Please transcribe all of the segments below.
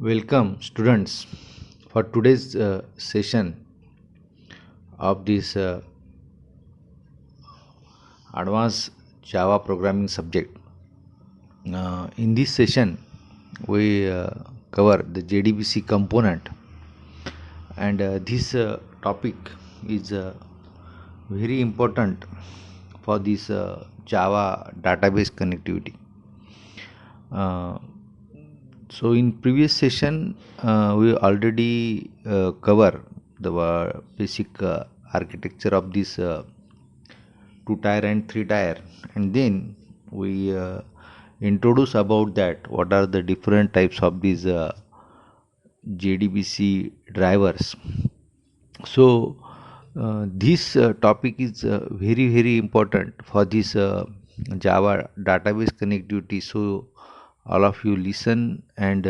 Welcome, students, for today's session of this advanced Java programming subject. In this session, we cover the JDBC component, and this topic is very important for this Java database connectivity. Uh, So in previous session, we already cover the basic architecture of this two tier and three tier, and then we introduce about that what are the different types of these JDBC drivers. So this topic is very important for this Java database connectivity. So all of you listen and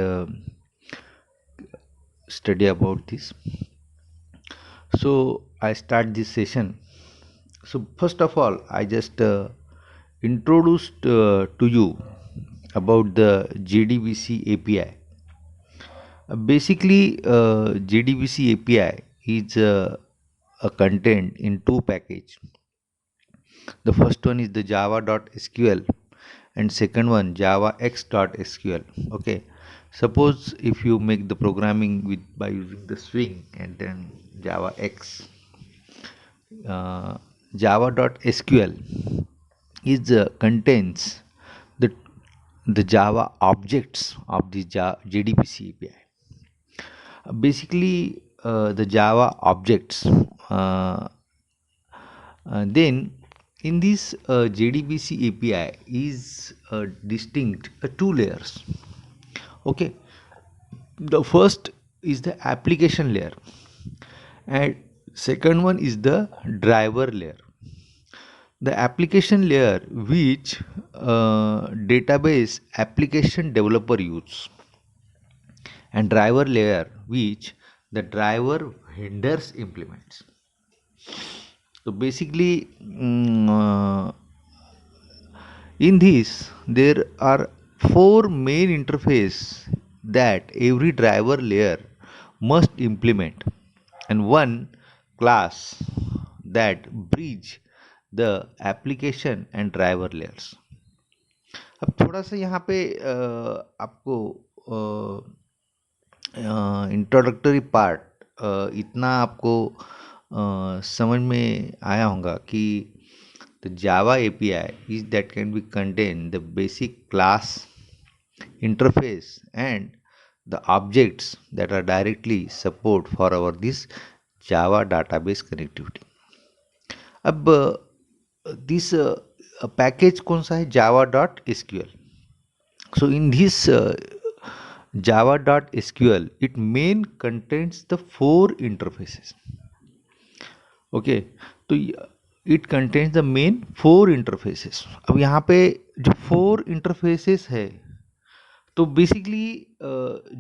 study about this. So I start this session. So first of all, I just introduced to you about the JDBC API. Basically, JDBC API is a content in two package. The first one is the java.sql and second one javax.sql. Okay, suppose if you make the programming with by using the swing and then javax, uh, java.sql is contains the the java objects of the JDBC API. Basically, the java objects, then in this JDBC API is distinct two layers. Okay, the first is the application layer, and second one is the driver layer. The application layer which database application developer use, and driver layer which the driver vendors implements. So basically, in this there are four main interface that every driver layer must implement, and one class that bridge the application and driver layers. अब थोड़ा सा यहाँ पे आपको introductory part इतना आपको समझ में आया होगा कि the Java API is that can be contain the basic class interface and the objects that are directly support for our this Java database connectivity. अब this package कौन सा है java.sql. So in this java.sql it main contains the four interfaces. Okay, तो it contains the main four interfaces. अब यहाँ पे जो four interfaces है, तो बेसिकली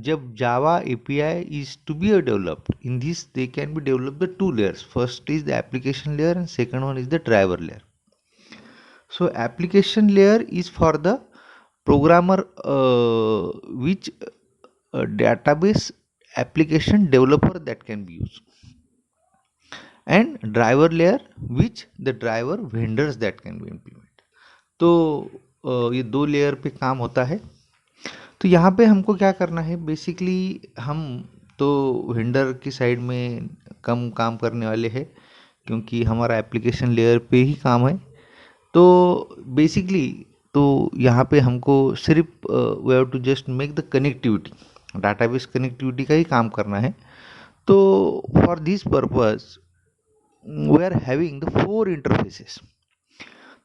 जब Java API is to be developed in this they can be develop the two layers. First is the application layer and second one is the driver layer. So application layer is for the programmer which database application developer that can be used, and driver layer which the driver vendors that can be implement. तो ये दो layer पे काम होता है. तो यहाँ पे हमको क्या करना है, बेसिकली हम तो वेंडर की साइड में कम काम करने वाले हैं क्योंकि हमारा एप्लीकेशन लेयर पे ही काम है. तो बेसिकली तो यहाँ पे हमको सिर्फ we have to just make the connectivity, database connectivity का ही काम करना है. तो for this purpose we are having the four interfaces.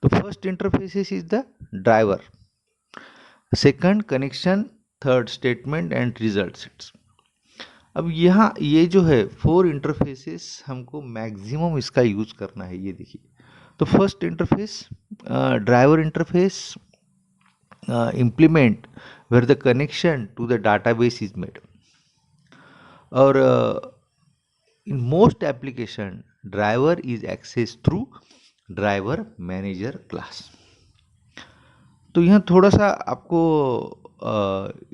The first interfaces is the driver, second connection, third statement and result sets. अब यहाँ ये जो है फोर इंटरफेसेस हमको मैक्सिमम इसका यूज करना है. ये देखिए, तो first interface driver interface implement where the connection to the database is made, or in most application driver is accessed through driver manager class. तो यहाँ थोड़ा सा आपको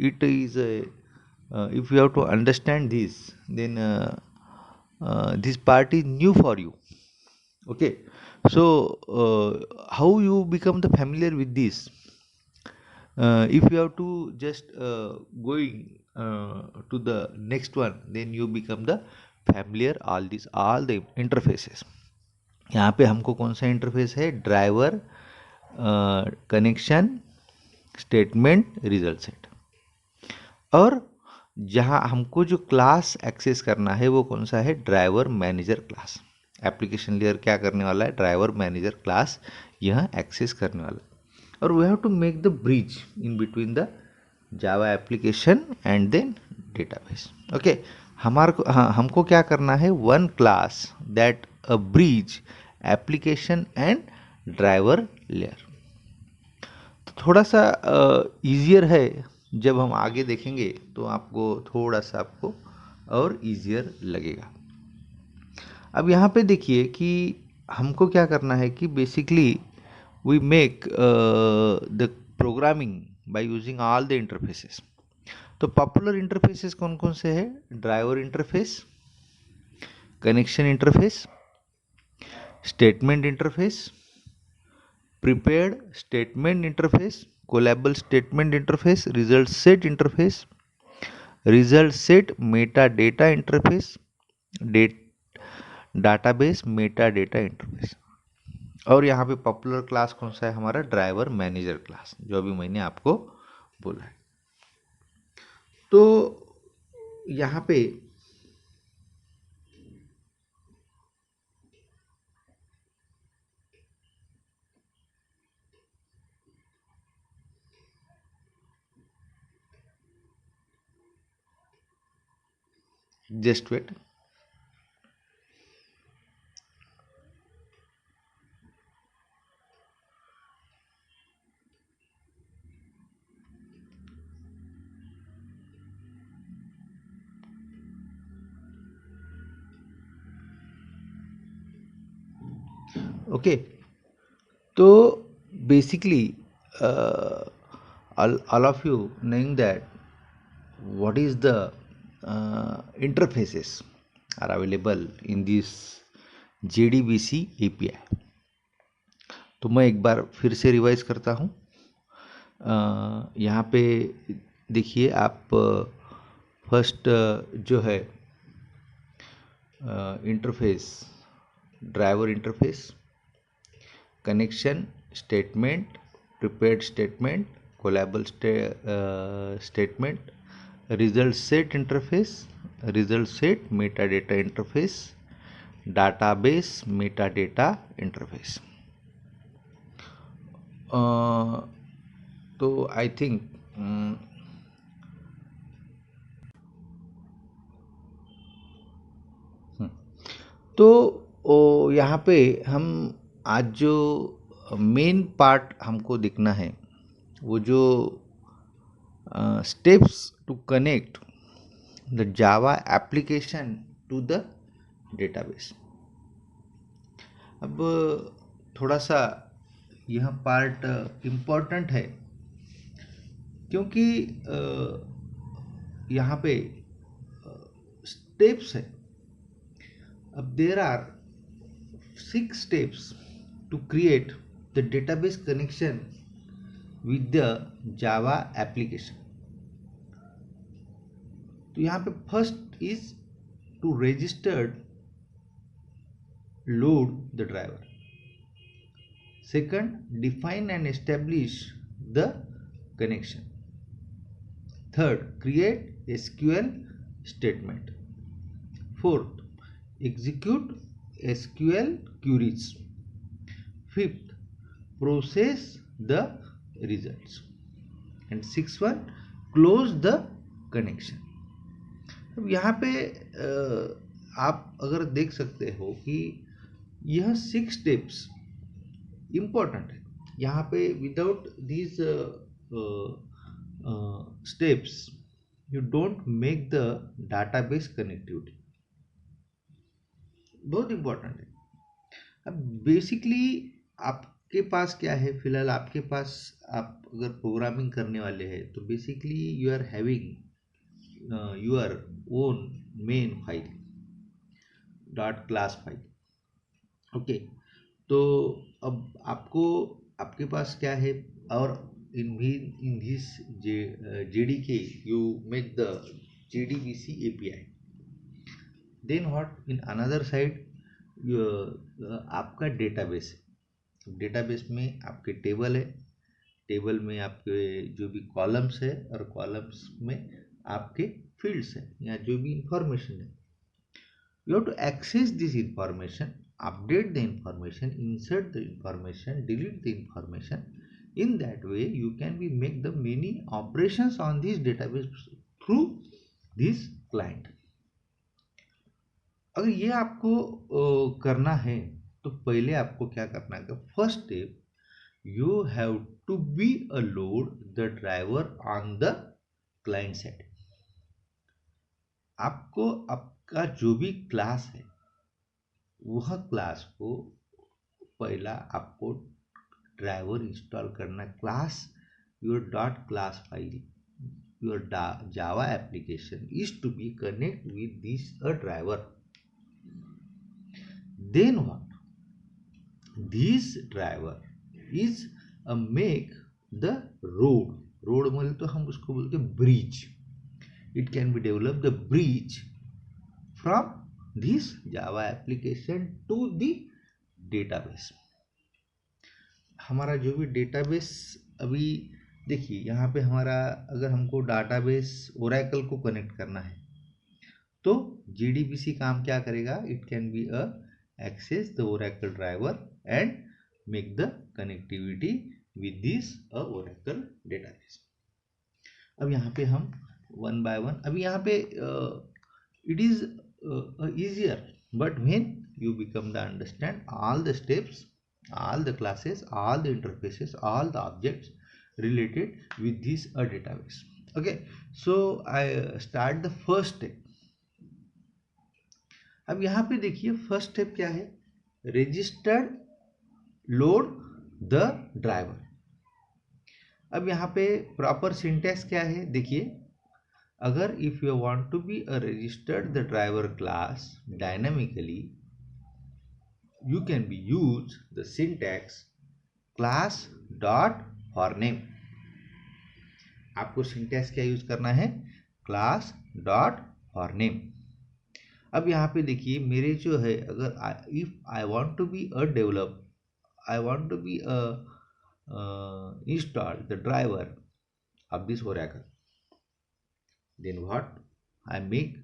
it is if you have to understand this, then this part is new for you. Okay, so how you become the familiar with this? If you have to just going to the next one, then you become the familiar all the interfaces. यहाँ पे हमको कौन सा interface है? Driver, connection, statement, result set. और जहाँ हमको जो क्लास एक्सेस करना है वो कौन सा है? Driver manager class. Application layer क्या करने वाला है? ड्राइवर मैनेजर क्लास यह एक्सेस करने वाला है। और we have to make the bridge in between the Java application and then database. Okay, हमारे को हमको क्या करना है? One class that a bridge application and driver layer. तो थोड़ा सा ईजियर है, जब हम आगे देखेंगे तो आपको थोड़ा सा आपको और ईजियर लगेगा। अब यहाँ पे देखिए कि हमको क्या करना है कि basically we make the programming by using all the interfaces. तो पॉपुलर इंटरफेसेस कौन कौन से हैं? Driver interface, connection interface, statement interface, prepared statement interface, callable statement interface, result set interface, result set metadata interface, database metadata interface। और यहाँ पे popular class कौन सा है? हमारा ड्राइवर मैनेजर क्लास, जो अभी मैंने आपको बोला है। तो यहाँ पे जस्ट वेट। ओके, तो basically all of you knowing that what is the interfaces are available in this JDBC API। तो मैं एक बार फिर से रिवाइज करता हूँ। यहाँ पे देखिए आप फर्स्ट जो है interface, driver interface, connection, statement, prepared statement, callable statement, result set interface, result set metadata interface, database metadata interface. तो आई थिंक तो यहाँ पे हम आज जो मेन पार्ट हमको दिखना है, वो जो steps to connect the Java application to the database. अब थोड़ा सा यह पार्ट इम्पोर्टेंट है, क्योंकि यहाँ पे स्टेप्स है। अब there are 6 steps to create the database connection with the Java application. तो यहाँ पे first is to registered load the driver. Second, define and establish the connection. Third, create SQL statement. Fourth, execute SQL queries. Fifth, process the results. And sixth one, close the connection. अब यहाँ पे आप अगर देख सकते हो कि यह 6 स्टेप्स इम्पोर्टेंट है। यहाँ पे without these steps you don't make the database connectivity. बहुत इम्पोर्टेंट है। अब बेसिकली आपके पास क्या है? फिलहाल आपके पास, आप अगर प्रोग्रामिंग करने वाले हैं तो basically you are having your own main file dot class file. Okay, तो अब आपको आपके पास क्या है, और in this JDK you make the JDBC API. Then what, in another side आपका डेटाबेस है. डेटाबेस में आपके टेबल है, टेबल में आपके जो भी कॉलम्स है और कॉलम्स में आपके फील्ड्स है या जो भी इंफॉर्मेशन है. You have to access this information, update the information, insert the information, delete the information. In that way, you can be make the many operations on this database through this client. अगर ये आपको करना है तो पहले आपको क्या करना है, first step, you have to be a load the driver on the client side. आपको आपका जो भी क्लास है वह क्लास को पहला आपको ड्राइवर इंस्टॉल करना. Class your dot class file, your Java application is to be connect with this a driver. Then what, this driver is a make the road. Road मतलब तो हम उसको बोलते हैं bridge. It can be develop the bridge from this Java application to the database. हमारा जो भी database, अभी देखिए यहाँ पे हमारा, अगर हमको डाटाबेस ओरेकल को कनेक्ट करना है तो JDBC काम क्या करेगा, it can be a access the Oracle driver and make the connectivity with this a Oracle database. अब यहाँ पे हम वन बाय वन, अभी यहाँ पे it is easier, but when you become to understand all the steps, all the classes, all the interfaces, all the objects related with this a database. Okay, so I start the first step. अब यहाँ पे देखिए first step क्या है, registered load the driver. अब यहाँ पे proper syntax क्या है देखिए, अगर if you want to be a registered the driver class dynamically, you can be use the syntax class dot for name. आपको सिंटैक्स क्या यूज करना है, class dot for name. अब यहाँ पे देखिए मेरे जो है, अगर if I want to be a develop, I want to be a install the driver of this Oracle, then what, I make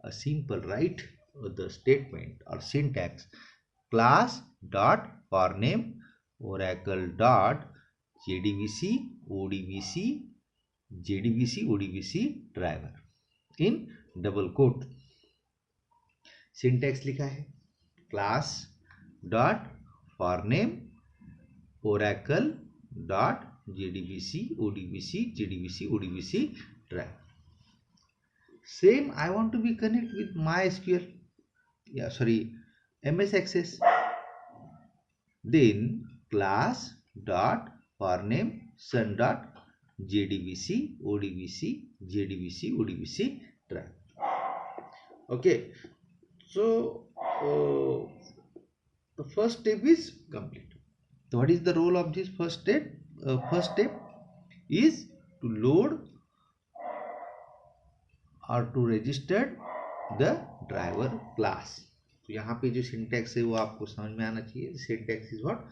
a simple write the statement or syntax class dot for name oracle dot jdbc odbc jdbc odbc driver in double quote. Syntax लिखा है class dot for name oracle dot jdbc odbc jdbc odbc driver. Same I want to be connect with MySQL, MS Access. Then class dot for name sun dot jdbc odbc jdbc odbc drive. Okay, so the first step is complete. So what is the role of this first step? First step is to load और to registered the driver class. तो यहाँ पे जो syntax है वो आपको समझ में आना चाहिए. Syntax is what,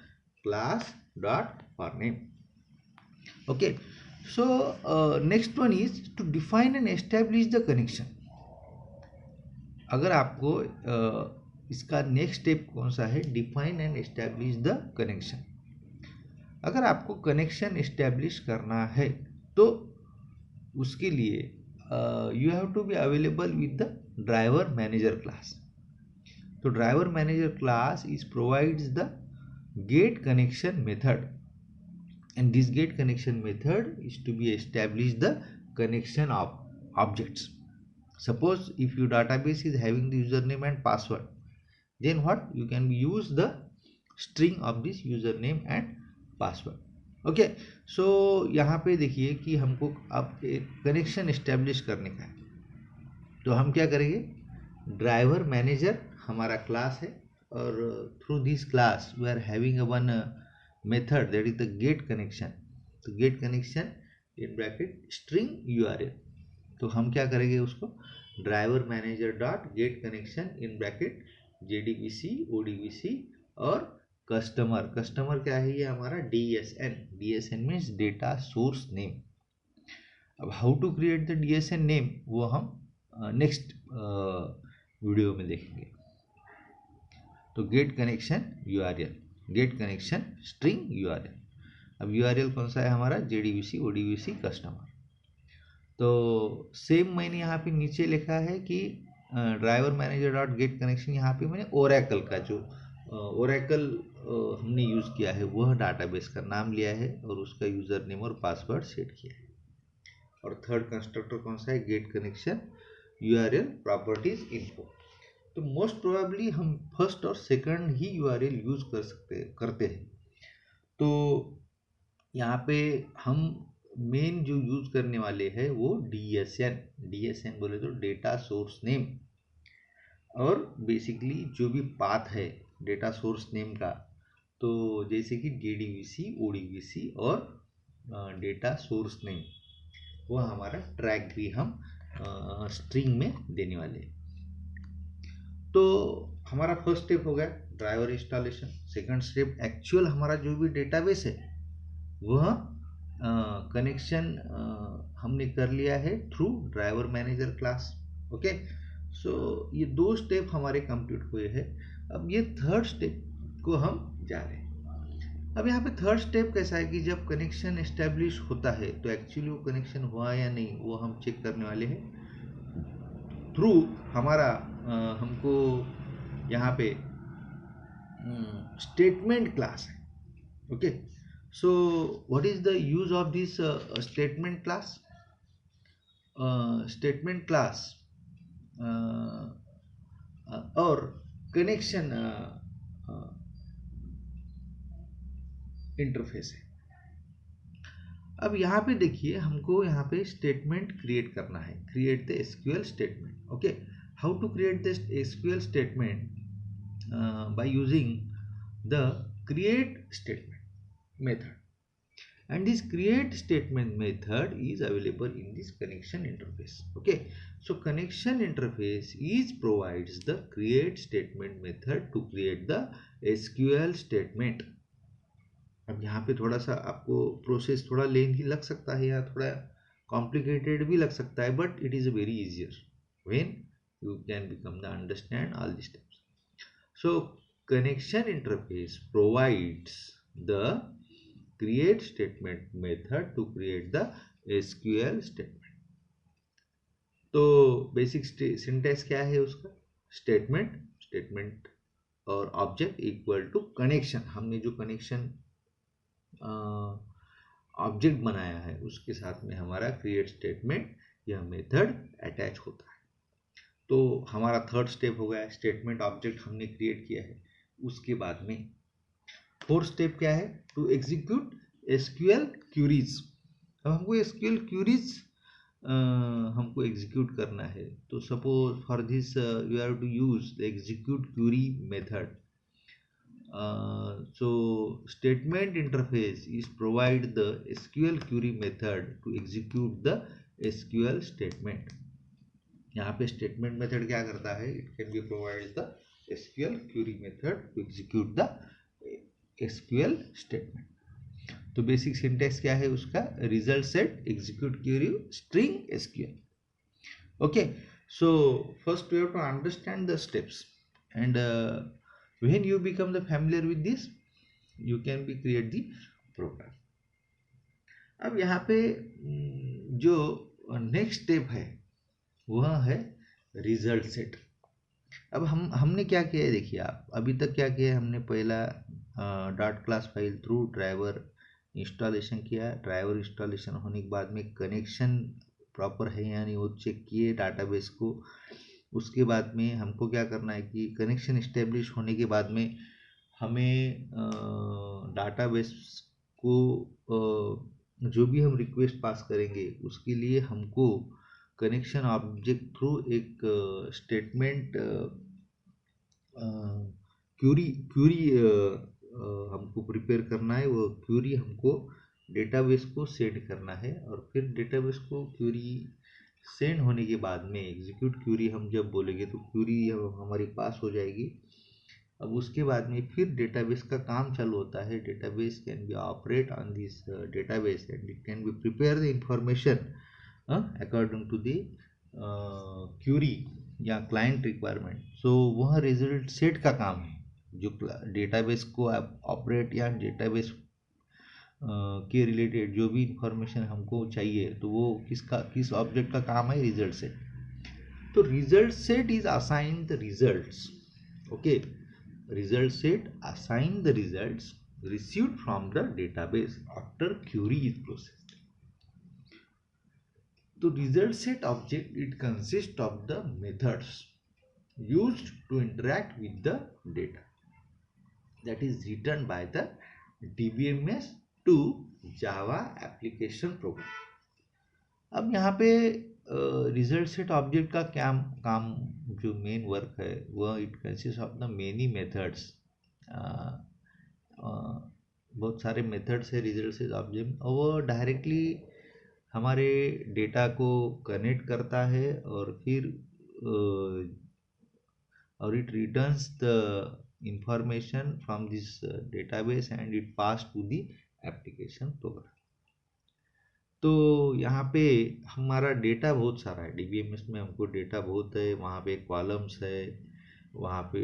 class dot for name. Okay, so next one is to define and establish the connection. अगर आपको इसका नेक्स्ट स्टेप कौन सा है, define and establish the connection. अगर आपको कनेक्शन एस्टैब्लिश करना है तो उसके लिए you have to be available with the driver manager class. So driver manager class is provides the get connection method, and this get connection method is to be establish the connection of objects. Suppose if your database is having the username and password, then what, you can use the string of this username and password. Okay, so यहाँ पे देखिए कि हमको अब एक connection establish करने का है. तो हम क्या करेंगे, ड्राइवर मैनेजर हमारा क्लास है, और through this class we are having a one method that is the get connection. तो get connection in bracket string URL. तो हम क्या करेंगे उसको, driver manager dot get connection in bracket JDBC ODBC और कस्टमर। कस्टमर क्या है, ये हमारा DSN. DSN means data source name. अब how to create the DSN name वो हम नेक्स्ट वीडियो में देखेंगे। तो get connection URL, get connection string URL. अब यूआरएल कौन सा है हमारा, जेडीबीसी ओडीबीसी कस्टमर। तो सेम मैंने यहाँ पे नीचे लिखा है कि driver manager dot get connection, यहाँ पे मैंने ओरेकल का जो ओरेकल हमने यूज़ किया है वह डाटाबेस का नाम लिया है और उसका यूज़र नेम और पासवर्ड सेट किया है। और थर्ड कंस्ट्रक्टर कौन सा है, gate connection URL properties info. तो मोस्ट प्रोबेबली हम फर्स्ट और सेकंड ही यूआरएल यूज़ करते हैं। तो यहाँ पे हम मेन जो यूज करने वाले हैं वो डीएसएन। डीएसएन बोले तो डेटा सोर्स नेम, और बेसिकली जो भी पाथ है डेटा सोर्स नेम का, तो जैसे कि डीडीबीसी ओडीबीसी और डेटा सोर्स नेम, वो हमारा ट्रैक भी हम स्ट्रिंग में देने वाले हैं। तो हमारा फर्स्ट स्टेप हो गया driver installation. Second step actual हमारा जो भी डेटाबेस है वह कनेक्शन हमने कर लिया है through driver manager class. Okay, so ये दो स्टेप हमारे कंप्लीट हुए हैं। अब ये थर्ड स्टेप को हम जा रहे हैं। अब यहाँ पे थर्ड स्टेप कैसा है कि जब कनेक्शन एस्टेब्लिश होता है तो एक्चुअली वो कनेक्शन हुआ या नहीं वो हम चेक करने वाले हैं थ्रू हमारा हमको यहाँ पे स्टेटमेंट क्लास है। Okay, so what is the use of this statement class? Statement class और कनेक्शन इंटरफेस है। अब यहाँ पे देखिए हमको यहाँ पे स्टेटमेंट क्रिएट करना है, create the SQL statement. Okay, how to create the SQL statement by using the create statement method, and this create statement method is available in this connection interface. Okay, so connection interface is provides the create statement method to create the SQL statement. अब यहाँ पे थोड़ा सा आपको process थोड़ा lengthy लग सकता है या थोड़ा कॉम्प्लिकेटेड भी लग सकता है, but it is very easier when you can become the understand all these steps. So connection interface provides the create statement method to create the SQL statement. तो बेसिक सिंटेक्स क्या है उसका, स्टेटमेंट, स्टेटमेंट और object equal to connection. हमने जो connection object बनाया है उसके साथ में हमारा क्रिएट स्टेटमेंट यह मेथड अटैच होता है। तो हमारा थर्ड स्टेप हो गया, स्टेटमेंट ऑब्जेक्ट हमने क्रिएट किया है। उसके बाद में फोर्थ स्टेप क्या है, टू एग्जीक्यूट एसक्यूएल क्यूरीज। अब हमको एसक्यूएल क्यूरीज हमको एग्जीक्यूट करना है। तो suppose for this you have to use the execute query method. So statement interface is provide the SQL query method to execute the SQL statement. यहाँ पे statement method क्या करता है, it can be provide the SQL query method to execute the SQL statement. तो basic syntax क्या है उसका, result set execute query string SQL. Okay, so first we have to understand the steps, and when you become the familiar with this you can be create the program. अब यहाँ पे जो next step है वह है result set. अब हमने क्या किया है, देखिए आप अभी तक क्या किया है, हमने पहला dot class file through driver installation किया। ड्राइवर इंस्टॉलेशन होने के बाद में कनेक्शन प्रॉपर है यानी वो चेक किए डाटाबेस को। उसके बाद में हमको क्या करना है कि कनेक्शन इस्टेब्लिश होने के बाद में हमें डाटाबेस को जो भी हम रिक्वेस्ट पास करेंगे उसके लिए हमको कनेक्शन ऑब्जेक्ट थ्रू एक स्टेटमेंट क्यूरी क्यूरी हमको प्रिपेयर करना है। वो क्यूरी हमको डेटाबेस को सेंड करना है, और फिर डेटाबेस को क्यूरी सेंड होने के बाद में एग्जीक्यूट क्यूरी हम जब बोलेंगे तो क्यूरी हमारी पास हो जाएगी। अब उसके बाद में फिर डेटाबेस का काम चालू होता है। Database can be operate on this database and it can be prepare the information according to the query या क्लाइंट रिक्वायरमेंट। सो वह रिजल्ट सेट का काम है, जो डेटाबेस को ऑपरेट या डेटाबेस के रिलेटेड जो भी इंफॉर्मेशन हमको चाहिए, तो वो किस ऑब्जेक्ट का काम है, रिजल्ट सेट। तो result set is assign the results. Okay, result set assign the results received from the database after query is processed. The result set object, it consists of the methods used to interact with the data that is written by the DBMS to Java application program. अब यहाँ पे result set object का क्या काम, जो main work है वह it consist of the many methods. बहुत सारे मेथड्स है रिजल्ट सेट ऑब्जेक्ट, और वो डायरेक्टली हमारे डेटा को कनेक्ट करता है, और फिर और it returns the information from this database and it pass to the application program. तो यहाँ पे हमारा डेटा बहुत सारा है, डीबीएमएस में हमको डेटा बहुत है। वहाँ पे कॉलम्स है, वहाँ पे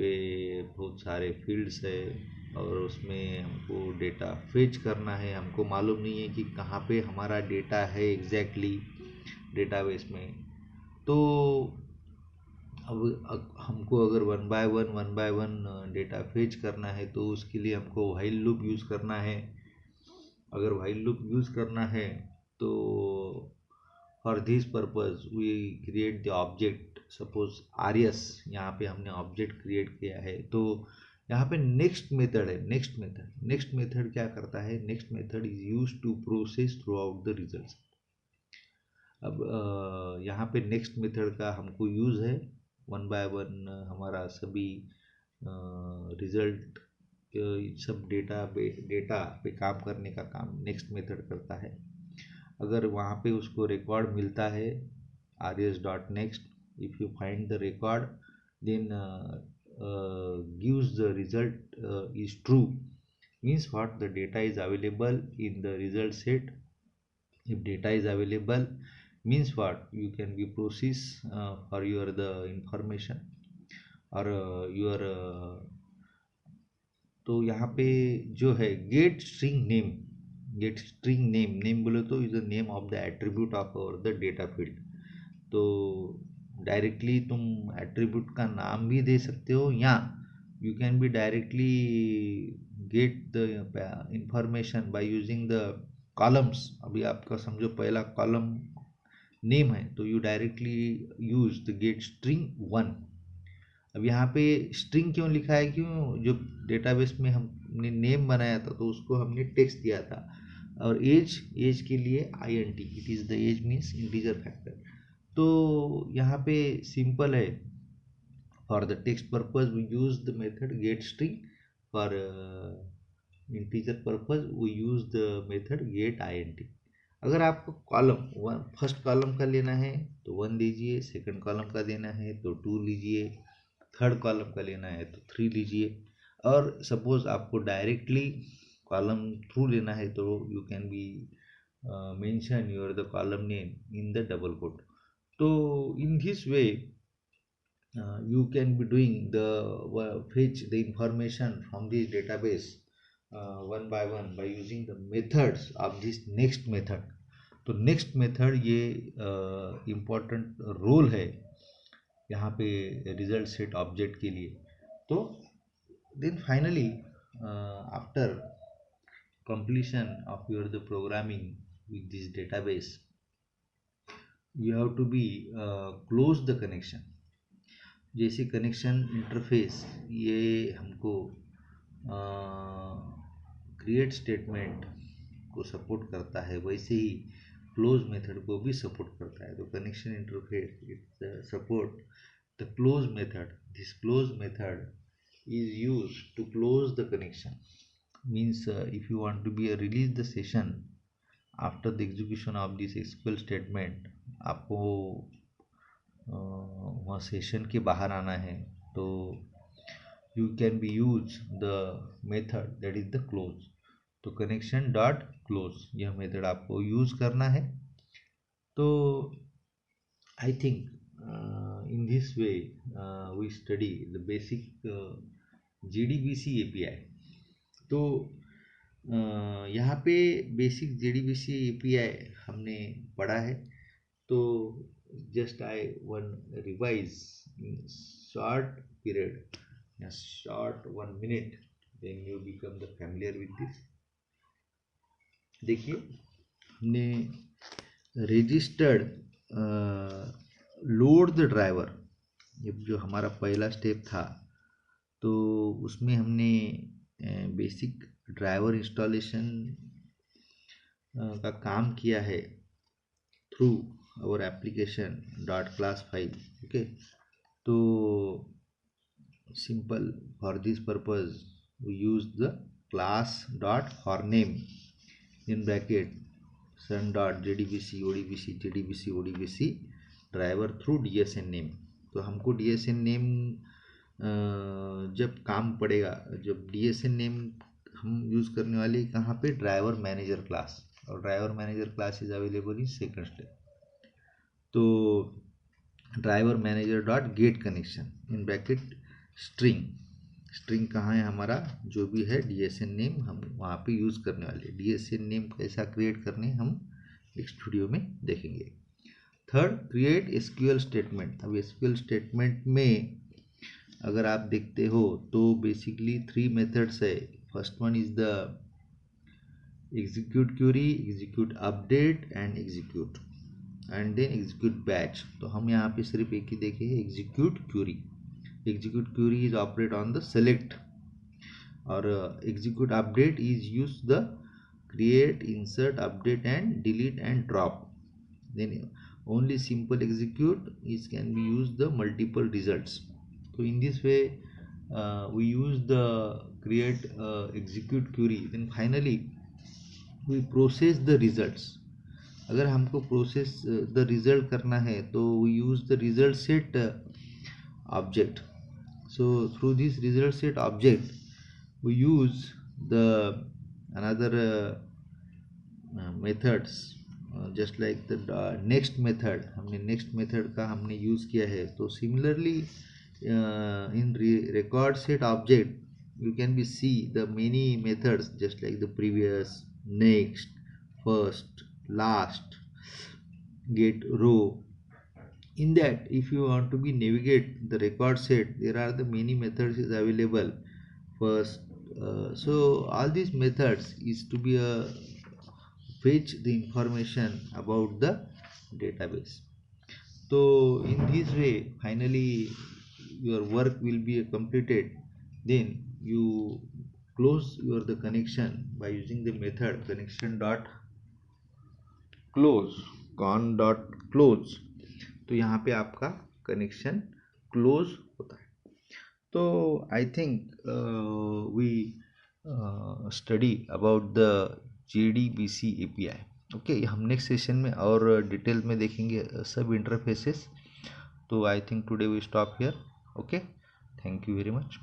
बहुत सारे फील्ड्स है, और उसमें हमको डेटा फेच करना है। हमको मालूम नहीं है कि कहाँ पे हमारा डेटा है एग्जैक्टली डेटाबेस में। तो अब हमको अगर one by one data fetch करना है, तो उसके लिए हमको व्हाइल लूप यूज़ करना है। अगर व्हाइल लूप यूज़ करना है तो for this purpose we create the object, suppose RS, यहाँ पे हमने ऑब्जेक्ट क्रिएट किया है। तो यहाँ पे नेक्स्ट मेथड है। नेक्स्ट मेथड क्या करता है, next method is use to process throughout the result. अब यहाँ पे नेक्स्ट मेथड का हमको यूज़ है, वन बाय वन हमारा सभी रिजल्ट सब डेटा पे काम करने का काम नेक्स्ट मेथड करता है। अगर वहाँ पे उसको रिकॉर्ड मिलता है rs.next, if you find the record then gives the result is true, means what, the data is available in the result set. If data is available means what, you can be process for your the information or your तो यहाँ पे जो है gate string name बोले तो is the name of the attribute of the data field. तो directly तुम attribute का नाम भी दे सकते हो, या you can be directly get the information bye using the columns. अभी आपका समझो पहला कॉलम नेम है, तो you directly use the gate string 1। अब यहाँ पे स्ट्रिंग क्यों लिखा है, क्यों, जो डेटाबेस में हमने नेम बनाया था तो उसको हमने टेक्स्ट दिया था, और एज के लिए int, it is the age means integer factor. तो यहाँ पे सिंपल है, for the text purpose we use the method get string, for integer purpose we use the method get int। अगर आपको कॉलम फर्स्ट कॉलम का लेना है तो 1 लीजिए, सेकंड कॉलम का देना है तो 2 लीजिए, थर्ड कॉलम का लेना है तो 3 लीजिए। और सपोज आपको डायरेक्टली कॉलम थ्रू लेना है तो you can be mention your the column name in the double quote. तो in this way you can be doing the fetch the information from this database one by one by using the methods of this next method। तो next method ये important role है यहाँ पे result set object के लिए। तो then finally after completion of your the programming with this database, you have to be close the connection। जैसे connection interface ये हमको क्रिएट स्टेटमेंट को सपोर्ट करता है, वैसे ही क्लोज मेथड को भी सपोर्ट करता है। तो connection interface it support the close method. This close method is used to close the connection. Means if you want to be release the session after the execution of this SQL statement, आपको वहाँ session के बाहर आना है, तो you can be use the method that is the close. तो connection dot close यह method आपको यूज करना है। तो I think in this way we study the basic JDBC API। तो यहाँ पे बेसिक JDBC API हमने पढ़ा है। तो just I one revise in short period या short 1 minute, then you become the familiar with this. देखिए, हमने रजिस्टर्ड लोड द ड्राइवर, ये जो हमारा पहला स्टेप था, तो उसमें हमने बेसिक ड्राइवर इंस्टॉलेशन का काम किया है through our application dot class file. Okay, तो simple for this purpose we use the class dot for name in bracket sun dot JDBC ODBC JDBC ODBC driver through DSN name. तो हमको DSN name जब काम पड़ेगा, जब DSN name हम use करने वाले कहाँ पे, ड्राइवर मैनेजर क्लास, और driver manager class is available in second step. तो driver manager dot get connection in bracket string, string कहाँ है हमारा, जो भी है DSN नेम हम वहाँ पे यूज़ करने वाले। DSN नेम कैसा क्रिएट करने हम नेक्स्ट वीडियो में देखेंगे। Third, create SQL statement. अब SQL स्टेटमेंट में अगर आप देखते हो तो बेसिकली 3 मेथड्स है। First one is the execute query, execute update and execute, and then execute batch. तो हम यहाँ पे सिर्फ एक ही देखे हैं, execute query. Execute query is operate on the select, और execute update is use the create, insert, update and delete and drop. Then only simple execute is can be used the multiple results. So in this way we use the create execute query, then finally we process the results. अगर हमको process the result करना है तो we use the result set object. So through this result set object we use the another methods just like the next method. हमने next method का हमने use किया है। तो similarly in record set object you can be see the many methods just like the previous, next, first, last, get row. In that, if you want to be navigate the record set, there are the many methods is available. First, so all these methods is to be a fetch the information about the database. So in this way finally your work will be completed. Then you close your the connection by using the method connection dot close, con dot close। तो यहाँ पे आपका connection close होता है। तो I think we study about the JDBC API। Okay, हम next session में और डिटेल में देखेंगे सब इंटरफेसेस। तो I think today we stop here. Okay, thank you very much.